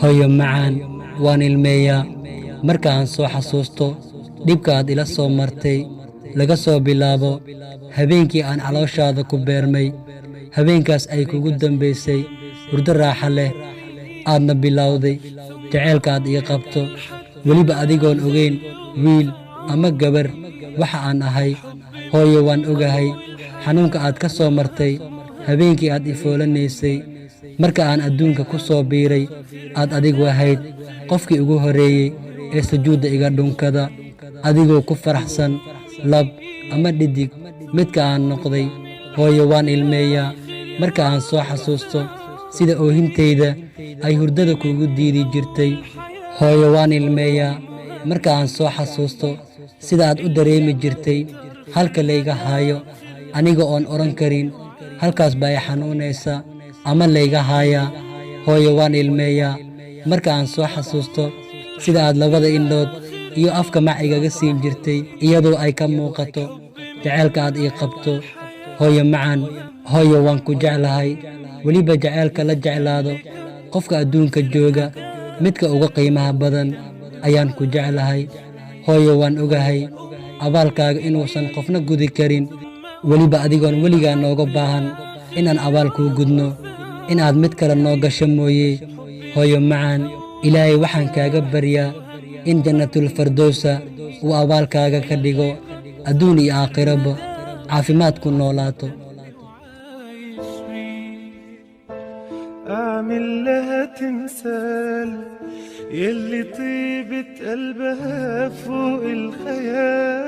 hooyo macaan waan ilmeeyaa marka aan soo xasuusto dhibka aad ila soo martay laga soo bilaabo habeenkii aan calooshaada ku beermay habeenkaas ay kugu dambaysay hurdo raaxa leh aadna bilowday jaceylka aad ii qabto weliba adigoon ogeyn wiil ama gabar waxa aan ahay hooyo waan ogahay xanuunka aad ka soo martay habeenkii aad ifoolanaysay marka aan adduunka ku soo biiray aad adigu ahayd qofkii ugu horeeyey ee sujuudda iga dhunkada adigoo ku faraxsan lab ama dhidig midka aan noqday hooyo waan ilmeeyaa marka aan soo xasuusto sida oohintayda ay hurdada kuugu diidi jirtay hooyo waan ilmeeyaa marka aan soo xasuusto sida aad u dareemi jirtay halka layga haayo aniga oon odhan karin halkaas baa i xanuunaysa ama layga haayaa hooyo waan ilmeeyaa marka aan soo xasuusto sida aad labada indhood iyo afka mac igaga siin jirtay iyadoo ay ka muuqato jaceylka aad ii qabto hooyo macaan hooyo waan ku jeclahay weliba jaceylka la jeclaado qofka adduunka jooga midka uga qiimaha badan ayaan ku jeclahay hooyo waan ogahay abaalkaaga inuusan qofna gudi karin weliba adigoon weligaa nooga baahan inaan abaal kuu gudno inaad mid kale noo gasho mooye hooyo macaan ilaahay waxaan kaaga baryaa in jannatulfardowsa uu abaalkaaga ka dhigo adduun iyo aakhiraba caafimaad ku noolaato أعمل لها تمثال يلي طيبة قلبها فوق الخيال